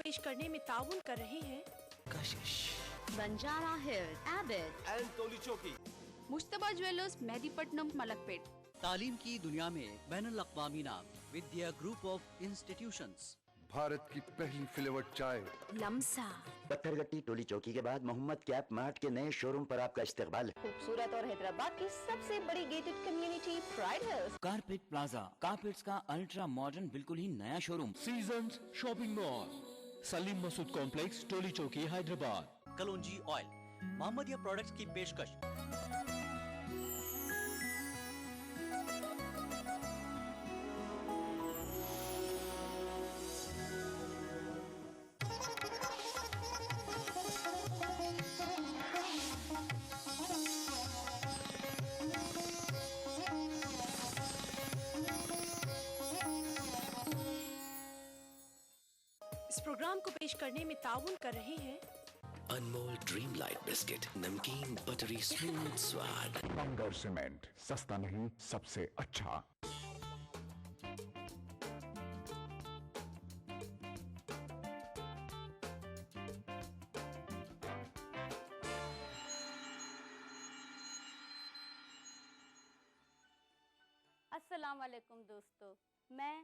पेश करने में ताउन कर रहे हैं कशिश, बंजारा हिल्स, एबिट एंड टोली चौकी, मुश्तबा ज्वेलर्स, मेहदीपट्टनम, मलकपेट। तालीम की दुनिया में बैनुल अक़वामी नाम विद्या ग्रुप ऑफ इंस्टीट्यूशंस। भारत की पहली फ्लेवर्ड चाय लम्सा। पत्थरगट्टी टोली चौकी के बाद मोहम्मद कैप मार्ट के नए शोरूम पर आपका इस्तकबाल। खूबसूरत और हैदराबाद की सबसे बड़ी gated community Pride Hills. Carpet Plaza, carpets का अल्ट्रा मॉडर्न बिल्कुल ही नया showroom. Seasons Shopping Mall, Salim Masood Complex, Toli Chowki, Hyderabad. कलौंजी ऑयल, मोहम्मदिया प्रोडक्ट्स की पेशकश। इस प्रोग्राम को पेश करने में ताउन कर रहे हैं अनमोल ड्रीम लाइट बिस्किट, नमकीन बटरी स्मूथ स्वाद। बंगर सीमेंट, सस्ता नहीं सबसे अच्छा। अस्सलाम वालेकुम दोस्तों, मैं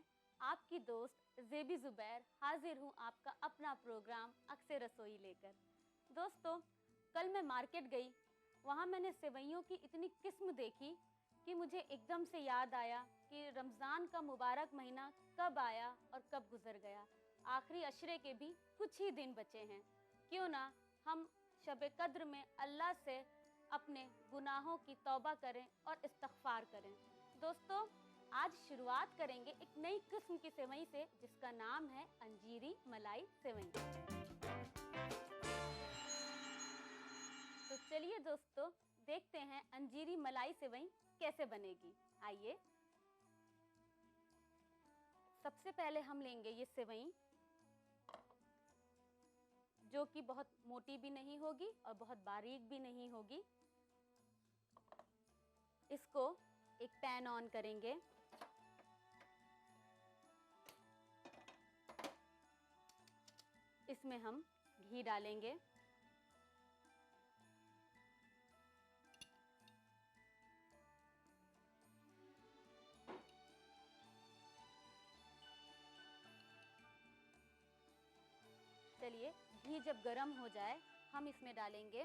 आपकी दोस्त ज़ेबी ज़ुबैर हाजिर हूँ आपका अपना प्रोग्राम अक्से रसोई लेकर। दोस्तों, कल मैं मार्केट गई, वहाँ मैंने सेवइयों की इतनी किस्म देखी कि मुझे एकदम से याद आया कि रमज़ान का मुबारक महीना कब आया और कब गुज़र गया। आखिरी अशरे के भी कुछ ही दिन बचे हैं, क्यों ना हम शब कद्र में अल्लाह से अपने गुनाहों की तौबा करें और इस्तग़फ़ार करें। दोस्तों, आज शुरुआत करेंगे एक नई किस्म की सेवई से जिसका नाम है अंजीरी मलाई सेवई। तो चलिए दोस्तों, देखते हैं अंजीरी मलाई सेवई कैसे बनेगी। आइए, सबसे पहले हम लेंगे ये सेवई, जो कि बहुत मोटी भी नहीं होगी और बहुत बारीक भी नहीं होगी। इसको एक पैन ऑन करेंगे, इसमें हम घी डालेंगे, चलिए घी जब गर्म हो जाए हम इसमें डालेंगे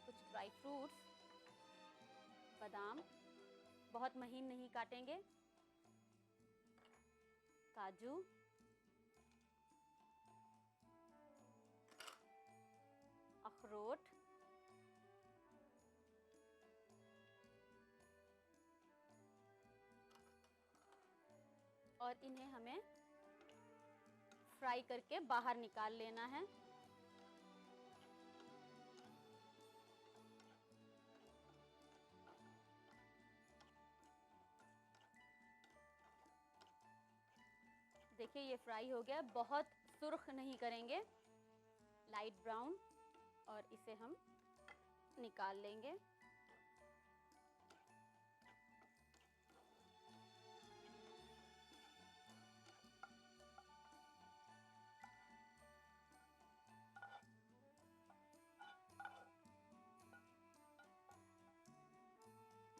कुछ ड्राई फ्रूट्स, बादाम, बहुत महीन नहीं काटेंगे, काजू, अखरोट, और इन्हें हमें फ्राई करके बाहर निकाल लेना है। देखिए ये फ्राई हो गया, बहुत सुर्ख नहीं करेंगे, लाइट ब्राउन, और इसे हम निकाल लेंगे।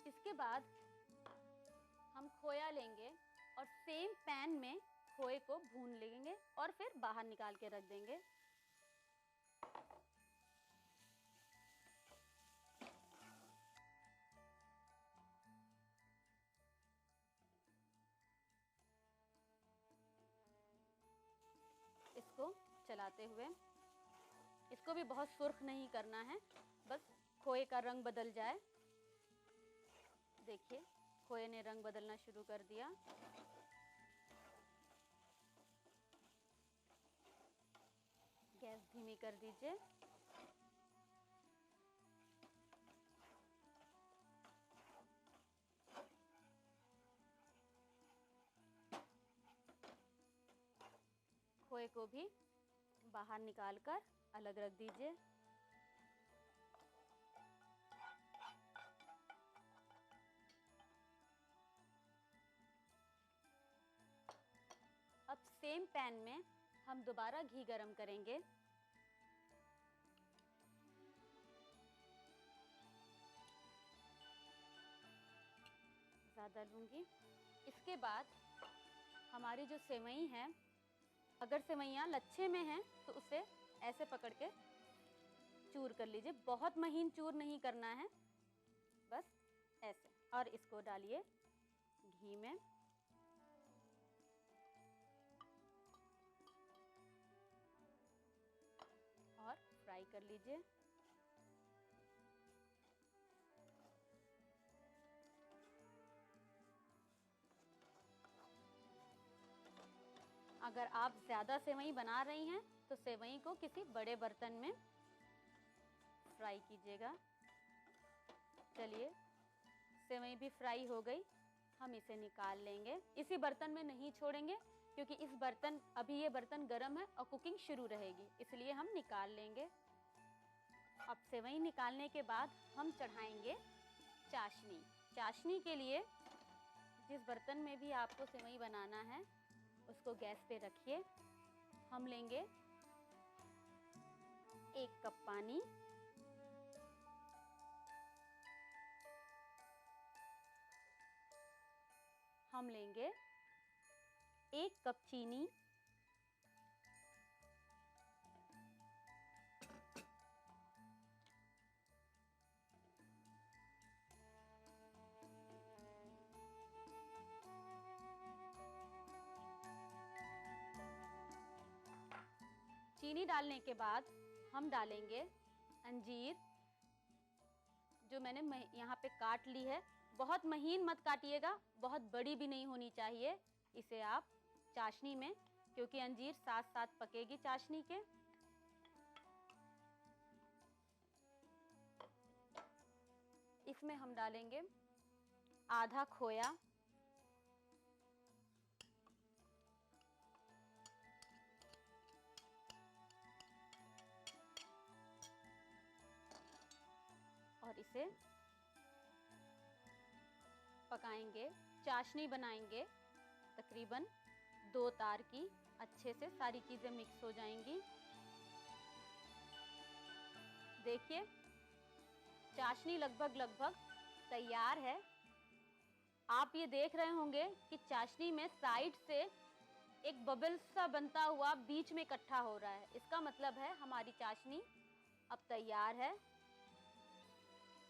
इसके बाद हम खोया लेंगे और सेम पैन में खोए को भून लेंगे और फिर बाहर निकाल के रख देंगे। इसको चलाते हुए, इसको भी बहुत सुर्ख नहीं करना है, बस खोए का रंग बदल जाए। देखिए खोए ने रंग बदलना शुरू कर दिया। गैस धीमी कर दीजिए। खोए को भी बाहर निकालकर अलग रख दीजिए। अब सेम पैन में हम दोबारा घी गरम करेंगे। ज़्यादा लूँगी। इसके बाद हमारी जो सेवई है, अगर सेवइयाँ लच्छे में हैं तो उसे ऐसे पकड़ के चूर कर लीजिए। बहुत महीन चूर नहीं करना है, बस ऐसे। और इसको डालिए घी में। और फ्राई कर लीजिए। अगर आप ज़्यादा सेवई बना रही हैं तो सेवई को किसी बड़े बर्तन में फ्राई कीजिएगा। चलिए, सेवई भी फ्राई हो गई, हम इसे निकाल लेंगे। इसी बर्तन में नहीं छोड़ेंगे क्योंकि अभी ये बर्तन गर्म है और कुकिंग शुरू रहेगी, इसलिए हम निकाल लेंगे। अब सेवई निकालने के बाद हम चढ़ाएंगे चाशनी। चाशनी के लिए जिस बर्तन में भी आपको सेवई बनाना है उसको गैस पे रखिए। हम लेंगे 1 कप पानी, हम लेंगे 1 कप चीनी, चीनी डालने के बाद हम डालेंगे अंजीर, जो मैंने यहाँ पे काट ली है। बहुत महीन मत काटिएगा, बहुत बड़ी भी नहीं होनी चाहिए इसे आप चाशनी में, क्योंकि अंजीर साथ साथ पकेगी चाशनी के। इसमें हम डालेंगे आधा खोया, और इसे पकाएंगे। चाशनी बनाएंगे तकरीबन 2 तार की, अच्छे से सारी चीज़ें मिक्स हो जाएंगी। देखिए, चाशनी लगभग तैयार है। आप ये देख रहे होंगे कि चाशनी में साइड से एक बबल सा बनता हुआ बीच में इकट्ठा हो रहा है। इसका मतलब है हमारी चाशनी अब तैयार है।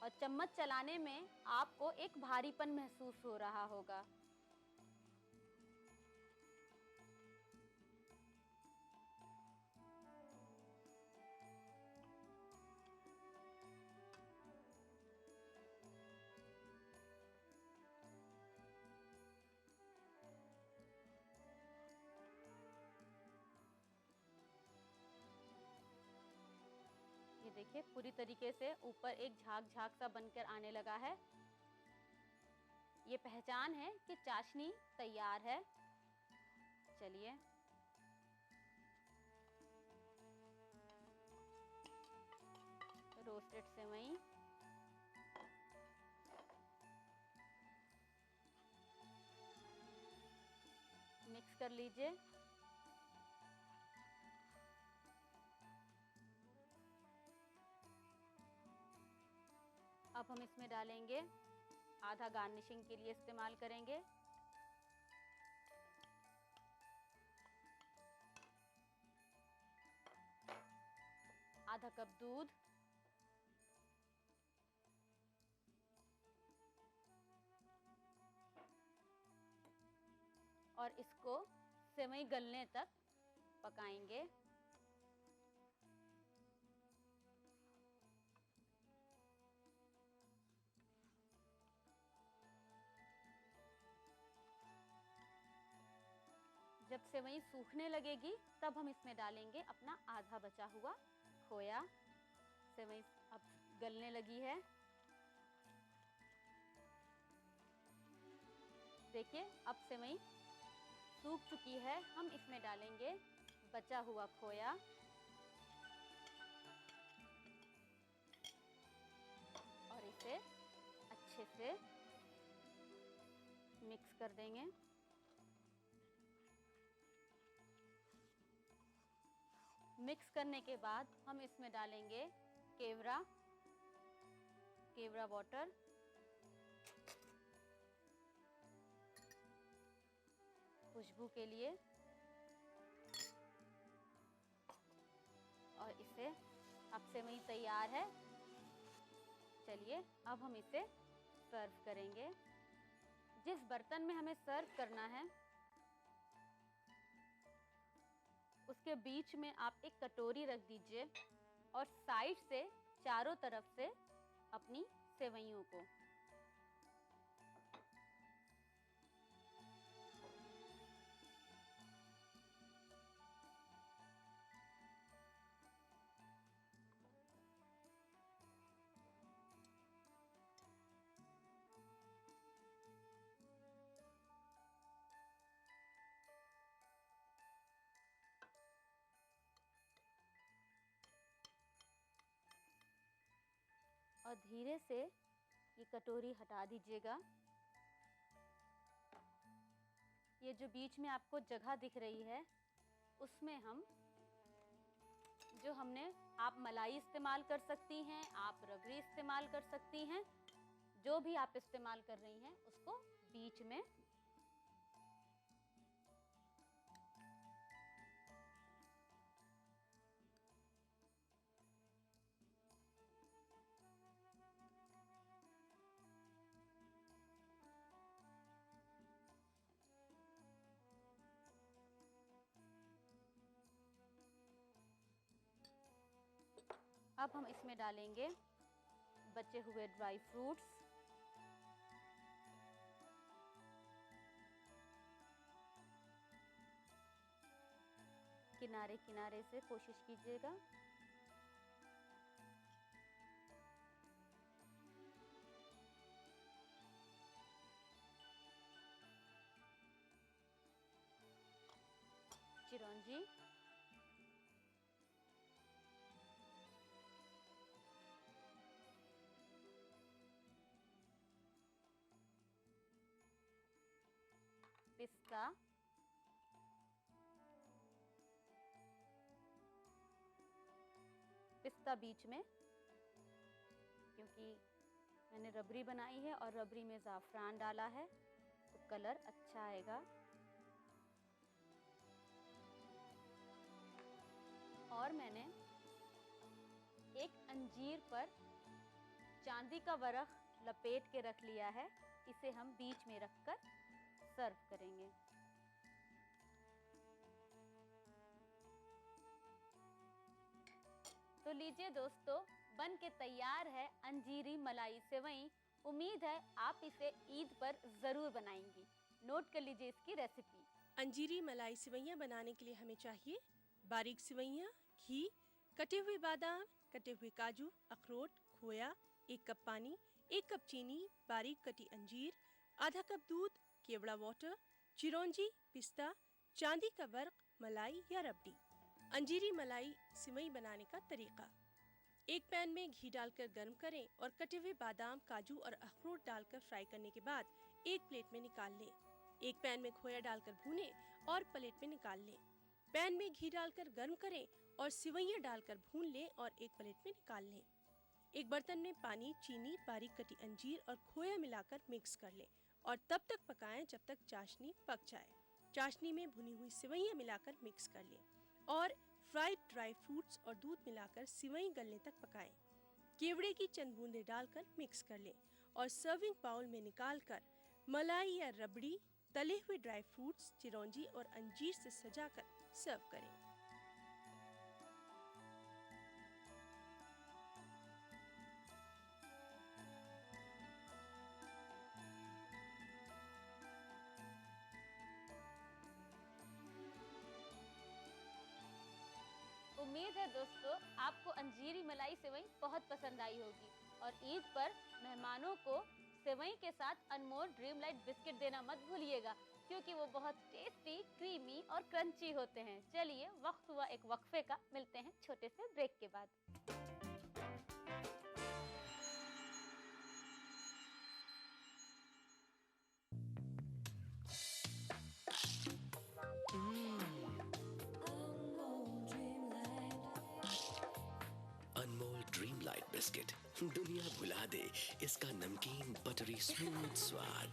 और चम्मच चलाने में आपको एक भारीपन महसूस हो रहा होगा। ये देखिए, पूरी तरीके से ऊपर एक झाग सा बनकर आने लगा है। ये पहचान है कि चाशनी तैयार है। चलिए, रोस्टेड सेवई, मिक्स कर लीजिए। अब हम इसमें डालेंगे, आधा गार्निशिंग के लिए इस्तेमाल करेंगे, आधा कप दूध, और इसको सेवई गलने तक पकाएंगे। जब सेवई सूखने लगेगी तब हम इसमें डालेंगे अपना आधा बचा हुआ खोया। सेवई अब गलने लगी है। देखिए, अब सेवई सूख चुकी है। हम इसमें डालेंगे बचा हुआ खोया और इसे अच्छे से मिक्स कर देंगे। मिक्स करने के बाद हम इसमें डालेंगे केवड़ा वाटर, खुशबू के लिए, और इसे अब सेवई तैयार है। चलिए अब हम इसे सर्व करेंगे। जिस बर्तन में हमें सर्व करना है उसके बीच में आप एक कटोरी रख दीजिए और साइड से चारों तरफ से अपनी सेवइयों को और धीरे से ये कटोरी हटा दीजिएगा। ये जो बीच में आपको जगह दिख रही है उसमें हम जो हमने, आप मलाई इस्तेमाल कर सकती हैं, आप रबड़ी इस्तेमाल कर सकती हैं, जो भी आप इस्तेमाल कर रही हैं उसको बीच में अब हम इसमें डालेंगे बचे हुए ड्राई फ्रूट्स, किनारे किनारे से कोशिश कीजिएगा। चिरौंजी, पिस्ता, पिस्ता बीच में, क्योंकि मैंने रबड़ी बनाई है और रबड़ी में ज़ाफ़रान डाला है तो कलर अच्छा आएगा। और मैंने एक अंजीर पर चांदी का वर्क लपेट के रख लिया है, इसे हम बीच में रखकर सर्व करेंगे। तो लीजिए दोस्तों, बन के तैयार है अंजीरी मलाई सेवई। उम्मीद है आप इसे ईद पर ज़रूर बनाएंगी। नोट कर लीजिए इसकी रेसिपी। अंजीरी मलाई सिवैयाँ बनाने के लिए हमें चाहिए बारीक सिवैयाँ, घी, कटे हुए बादाम, कटे हुए काजू, अखरोट, खोया, 1 कप पानी, 1 कप चीनी, बारीक कटी अंजीर, आधा कप दूध, केवड़ा वाटर, चिरौंजी, पिस्ता, चांदी का वर्क, मलाई या रबड़ी। अंजीरी मलाई सिवई बनाने का तरीका: एक पैन में घी डालकर गर्म करें और कटे हुए बादाम, काजू और अखरोट डालकर फ्राई करने के बाद एक प्लेट में निकाल लें। एक पैन में खोया डालकर भूनें और प्लेट में निकाल लें। पैन में घी डालकर गर्म करें और सिवैयाँ डालकर भून लें और एक प्लेट में निकाल लें। एक बर्तन में पानी, चीनी, बारीक कटी अंजीर और खोया मिलाकर मिक्स कर लें और तब तक पकाएं जब तक चाशनी पक जाए। चाशनी में भुनी हुई सिवैयाँ मिलाकर मिक्स कर लें और फ्राइड ड्राई फ्रूट्स और दूध मिलाकर सिवई गलने तक पकाएं। केवड़े की चंद बूंदें डालकर मिक्स कर लें और सर्विंग बाउल में निकालकर मलाई या रबड़ी, तले हुए ड्राई फ्रूट्स, चिरौंजी और अंजीर से सजाकर सर्व करें। उम्मीद है दोस्तों आपको अंजीरी मलाई सेवई बहुत पसंद आई होगी और ईद पर मेहमानों को सेवई के साथ अनमोल ड्रीम लाइट बिस्किट देना मत भूलिएगा, क्योंकि वो बहुत टेस्टी, क्रीमी और क्रंची होते हैं। चलिए वक्त हुआ एक वक्फे का, मिलते हैं छोटे से ब्रेक के बाद। लाइट बिस्किट दुनिया भुला दे इसका नमकीन बटरी स्मूथ स्वाद।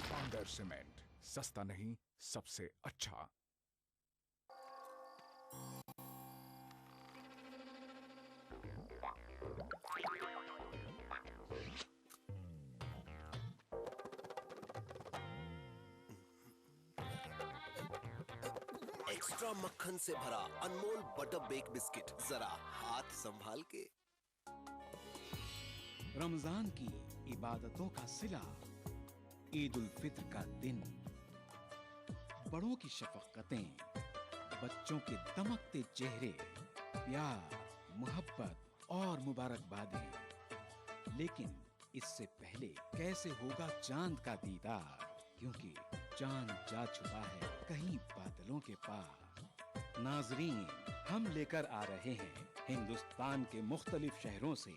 पाउडर सीमेंट, सस्ता नहीं सबसे अच्छा। एक्स्ट्रा मक्खन से भरा अनमोल बटर बेक बिस्किट, जरा हाथ संभाल के। रमजान की इबादतों का सिला, ईद उल फित्र का दिन, बड़ों की शफकतें, बच्चों के दमकते चेहरे, प्यार, मोहब्बत और मुबारकबादें। लेकिन इससे पहले कैसे होगा चांद का दीदार, क्योंकि चांद जा छुपा है कहीं बादलों के पार। नाजरीन, हम लेकर आ रहे हैं हिंदुस्तान के मुख्तलिफ शहरों से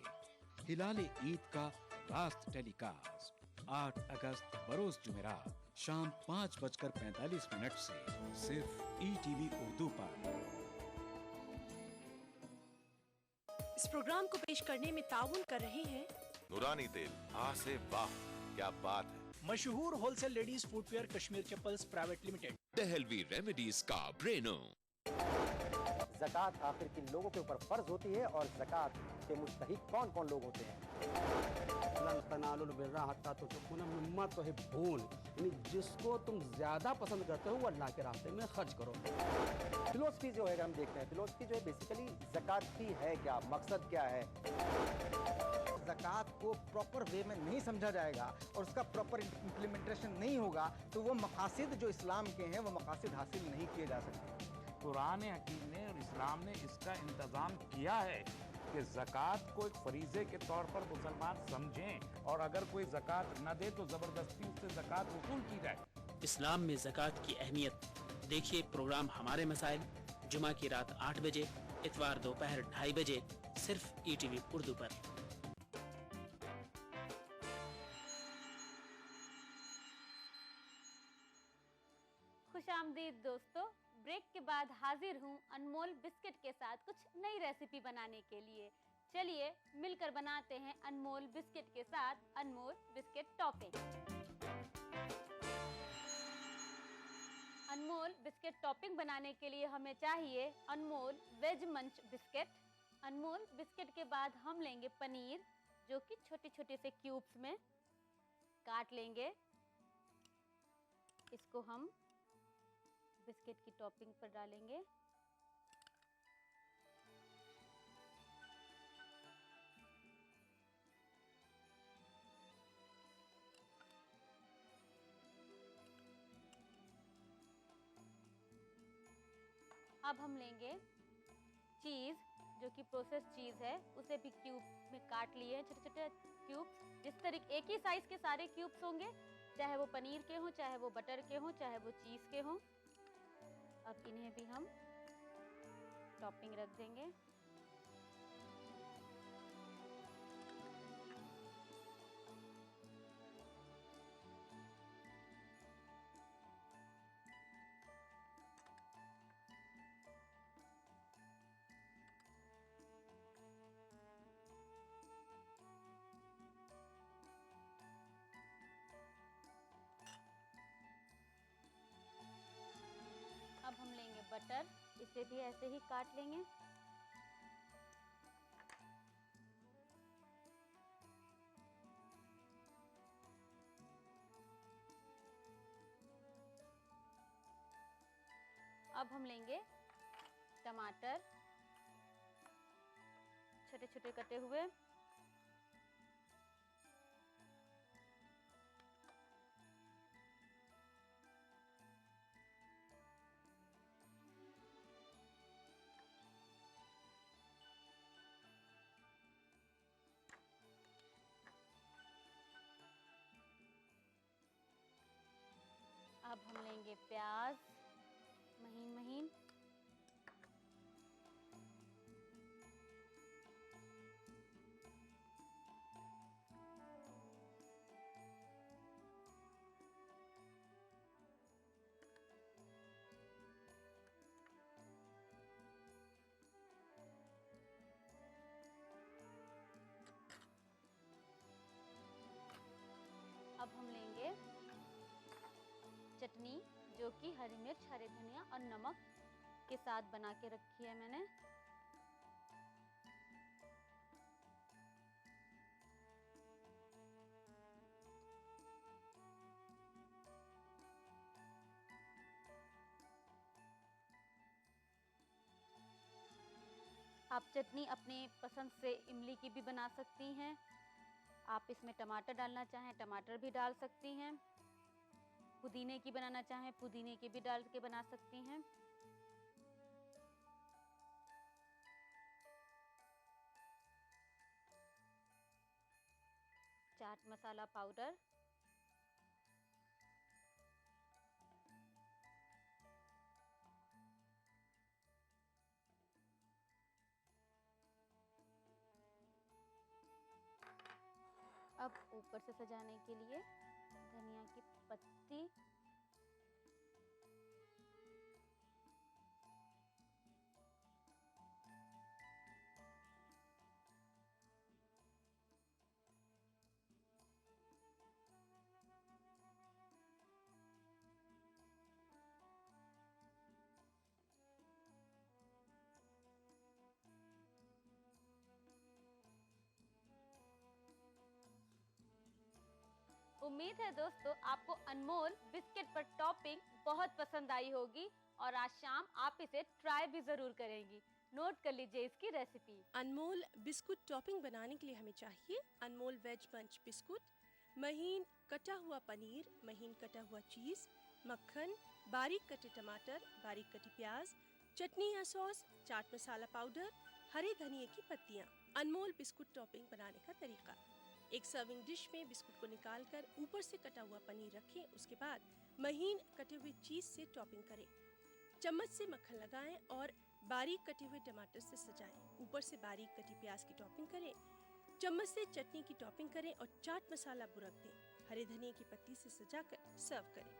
हिलाले ईद का रास्त टेलीकास्ट 8 अगस्त बरोज जुमेरात शाम 5:45 से सिर्फ ETV उर्दू पर। इस प्रोग्राम को पेश करने में ताउन कर रहे हैं नूरानी तेल, आ से वाह, क्या बात है। मशहूर wholesale ladies footwear Kashmir chappals private limited. Dehlavi remedies का ब्रेनो। ज़कात आखिर किन लोगों के ऊपर फर्ज होती है और ज़कात के मुस्तहिक कौन कौन लोग होते हैं? यानी जिसको तुम ज्यादा पसंद करते हो वो अल्लाह के रास्ते में खर्च करो। फिलोसफी जो है हम देखते हैं, फिलोसफी जो है बेसिकली ज़कात की है क्या, मकसद क्या है? ज़कात को प्रॉपर वे में नहीं समझा जाएगा और उसका प्रॉपर इम्प्लीमेंटेशन नहीं होगा तो वो मकासद जो इस्लाम के हैं वो मकासद हासिल नहीं किए जा सकते। कुरान हकीम ने और इस्लाम ने इसका इंतज़ाम किया है कि ज़कात को एक फरीज़े के तौर पर मुसलमान समझें और अगर कोई ज़कात न दे तो ज़बरदस्ती उससे ज़कात वसूल की जाए। इस्लाम में ज़कात की अहमियत देखिए प्रोग्राम हमारे मसाइल, जुमा की रात 8 बजे, इतवार दोपहर 2:30 बजे, सिर्फ ETV उर्दू पर। खुशामदीद दोस्तों, ब्रेक के बाद हाजिर हूँ अनमोल बिस्किट के साथ कुछ नई रेसिपी बनाने के लिए। चलिए मिलकर बनाते हैं अनमोल बिस्किट के साथ अनमोल बिस्किट टॉपिंग। अनमोल बिस्किट टॉपिंग बनाने के लिए हमें चाहिए अनमोल वेज मंच बिस्किट। अनमोल बिस्किट के बाद हम लेंगे पनीर, जो कि छोटे छोटे से क्यूब्स में काट लेंगे। इसको हम बिस्किट की टॉपिंग पर डालेंगे। अब हम लेंगे चीज़, जो कि प्रोसेस चीज़ है, उसे भी क्यूब में काट लिए हैं, छोटे छोटे क्यूब्स। जिस तरीके एक ही साइज के सारे क्यूब्स होंगे, चाहे वो पनीर के हों, चाहे वो बटर के हों, चाहे वो चीज़ के हों। अब इन्हें भी हम टॉपिंग रख देंगे। अब हम लेंगे बटर, इसे भी ऐसे ही काट लेंगे। अब हम लेंगे टमाटर, छोटे छोटे कटे हुए। अब हम लेंगे प्याज, महीन महीन। अब हम लेंगे चटनी, जो कि हरी मिर्च, हरे धनिया और नमक के साथ बना के रखी है मैंने। आप चटनी अपने पसंद से इमली की भी बना सकती हैं। आप इसमें टमाटर डालना चाहें टमाटर भी डाल सकती हैं। पुदीने की बनाना चाहें पुदीने की भी डाल के बना सकती हैं। चाट मसाला पाउडर, अब ऊपर से सजाने के लिए धनिया की पत्ती, उम्मीद है दोस्तों आपको अनमोल बिस्किट पर टॉपिंग बहुत पसंद आई होगी और आज शाम आप इसे ट्राई भी जरूर करेंगी। नोट कर लीजिए इसकी रेसिपी। अनमोल बिस्कुट टॉपिंग बनाने के लिए हमें चाहिए अनमोल वेज पंच बिस्कुट, महीन कटा हुआ पनीर, महीन कटा हुआ चीज, मक्खन, बारीक कटे टमाटर, बारीक कटी प्याज, चटनी या सॉस, चाट मसाला पाउडर, हरे धनिए की पत्तियां। अनमोल बिस्कुट टॉपिंग बनाने का तरीका: एक सर्विंग डिश में बिस्कुट को निकालकर ऊपर से कटा हुआ पनीर रखें। उसके बाद महीन कटे हुए चीज से टॉपिंग करें। चम्मच से मक्खन लगाएं और बारीक कटे हुए टमाटर से सजाएं। ऊपर से बारीक कटी प्याज की टॉपिंग करें। चम्मच से चटनी की टॉपिंग करें और चाट मसाला बुरक दें। हरे धनिए की पत्ती से सजाकर सर्व करें।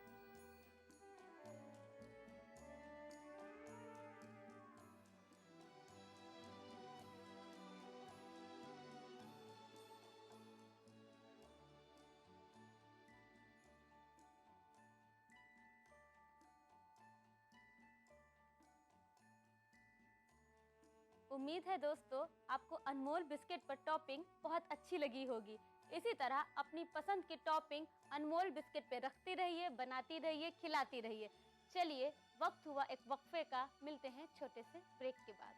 उम्मीद है दोस्तों आपको अनमोल बिस्किट पर टॉपिंग बहुत अच्छी लगी होगी। इसी तरह अपनी पसंद की टॉपिंग अनमोल बिस्किट पे रखती रहिए, बनाती रहिए, खिलाती रहिए। चलिए वक्त हुआ एक वक्फे का, मिलते हैं छोटे से ब्रेक के बाद।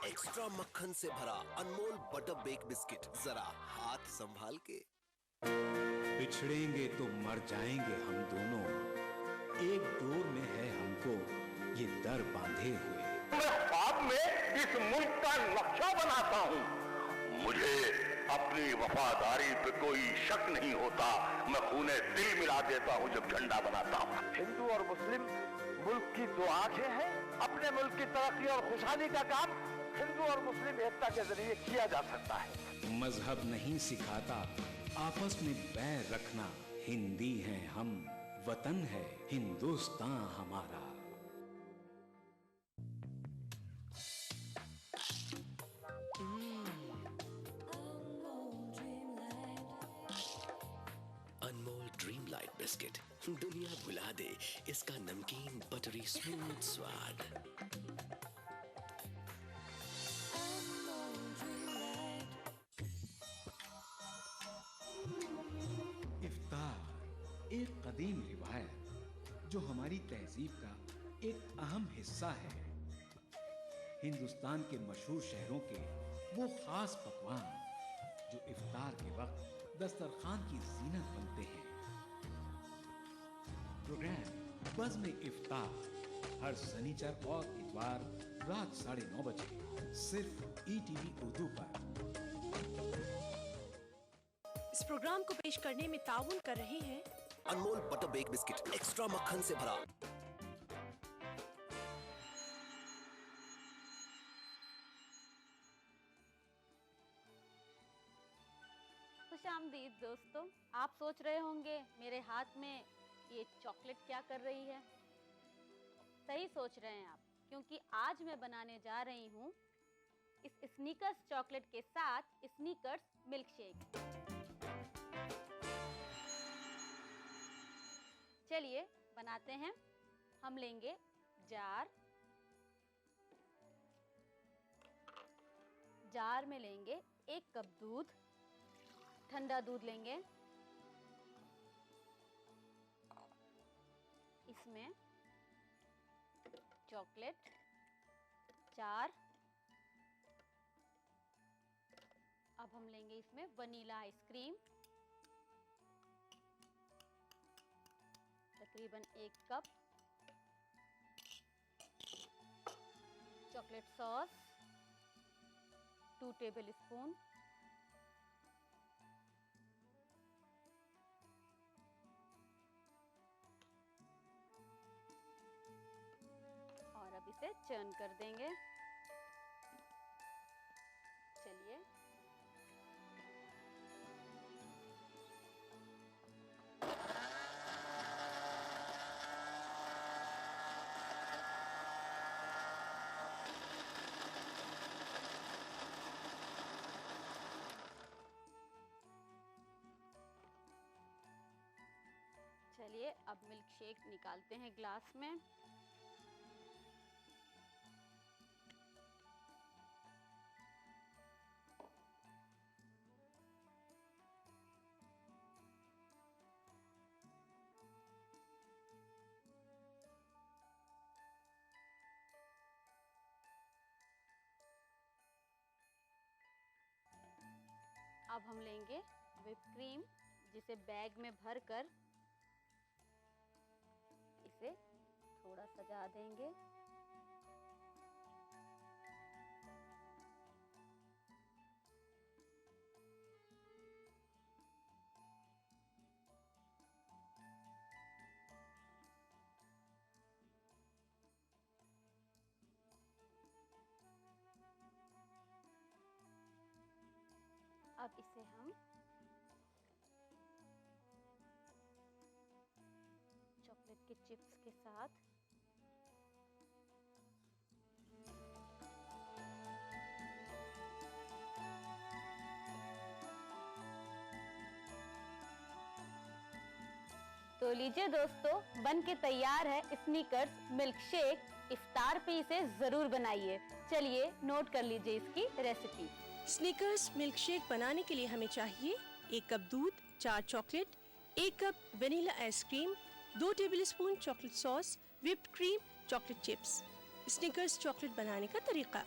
एक्स्ट्रा मक्खन से भरा अनमोल बटर बेक बिस्किट, जरा हाथ संभाल के। बिछड़ेंगे तो मर जाएंगे हम दोनों, एक डोर में है हमको ये दर बांधे हुए। मैं ख्वाब में इस मुल्क का नक्शा बनाता हूँ। मुझे अपनी वफादारी पे कोई शक नहीं होता। मैं खूने दिल मिला देता हूँ जब झंडा बनाता हूँ। हिंदू और मुस्लिम मुल्क की दो आंखें हैं। अपने मुल्क की तरक्की और खुशहाली का काम हिंदू और मुस्लिम एकता के जरिए किया जा सकता है। मजहब नहीं सिखाता आपस में बैर रखना। हिंदी हैं हम, वतन है हिंदुस्तान हमारा। अनमोल ड्रीम लाइट बिस्किट, दुनिया भुला दे इसका नमकीन बटरी स्मूथ स्वाद। इफ्तार एक कदीम रिवायत जो हमारी तहजीब का एक अहम हिस्सा है। हिंदुस्तान के मशहूर शहरों के वो खास पकवान जो इफ्तार के वक्त दस्तरखान की जीनत बनते हैं। प्रोग्राम बज़्म इफ्तार हर शनिचर और इतवार रात 9:30 बजे सिर्फ ETV उर्दू पर। इस प्रोग्राम को पेश करने में ताउन कर रहे हैं अनमोल बटर बेक बिस्किट एक्स्ट्रा मक्खन से भरा। खुशामदीद दोस्तों, आप सोच रहे होंगे मेरे हाथ में ये चॉकलेट क्या कर रही है। सही सोच रहे हैं आप, क्योंकि आज मैं बनाने जा रही हूँ इस स्नीकर्स चॉकलेट के साथ स्नीकर्स मिल्क शेक। चलिए बनाते हैं। हम लेंगे जार में लेंगे 1 कप दूध, ठंडा दूध लेंगे। इसमें चॉकलेट 4, अब हम लेंगे इसमें वनीला आइसक्रीम तकरीबन 1 cup, chocolate sauce 2 table spoon, और अब इसे चर्न कर देंगे। चलिए अब मिल्क शेक निकालते हैं ग्लास में। अब हम लेंगे व्हिप क्रीम, जिसे बैग में भरकर इसे थोड़ा सजा देंगे। अब इसे हम चॉकलेट के चिप्स के साथ तो लीजिए दोस्तों, बन के तैयार है स्नीकर्स मिल्क शेक। इफ्तार पे इसे जरूर बनाइए। चलिए नोट कर लीजिए इसकी रेसिपी। स्नीकर्स मिल्क शेक बनाने के लिए हमें चाहिए 1 कप दूध, 4 chocolate, 1 cup vanilla ice cream, 2 tablespoon chocolate sauce, whipped cream, chocolate chips. Sneakers chocolate बनाने का तरीका: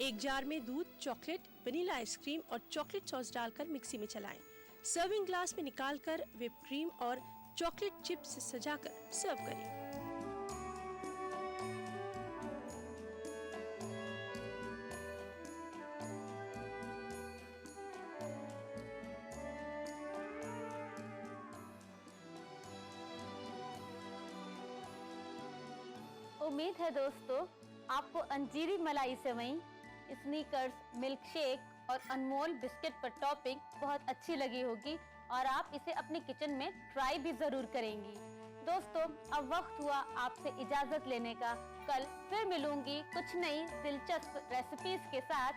एक जार में दूध, चॉकलेट, वनीला आइसक्रीम और चॉकलेट सॉस डालकर मिक्सी में चलाएं। सर्विंग ग्लास में निकालकर व्हिप्ड क्रीम और चॉकलेट चिप्स से सजाकर सर्व करें। उम्मीद है दोस्तों आपको अंजीरी मलाई सेवई, स्नीकर्स मिल्क शेक और अनमोल बिस्किट पर टॉपिंग बहुत अच्छी लगी होगी और आप इसे अपने किचन में ट्राई भी जरूर करेंगी। दोस्तों अब वक्त हुआ आपसे इजाजत लेने का। कल फिर मिलूंगी कुछ नई दिलचस्प रेसिपीज के साथ।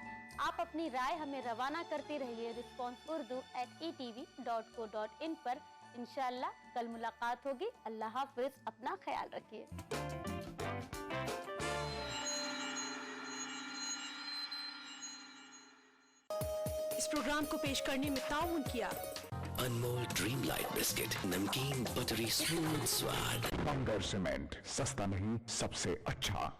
आप अपनी राय हमें रवाना करते रहिए responseurdu@etv.co.in पर। इंशाल्लाह कल मुलाकात होगी। अल्लाह हाफिज, अपना ख्याल रखिए। इस प्रोग्राम को पेश करने में ताउन किया अनमोल ड्रीम लाइट बिस्किट, नमकीन बटरी स्मूथ स्वाद। बंगर सीमेंट, सस्ता नहीं सबसे अच्छा।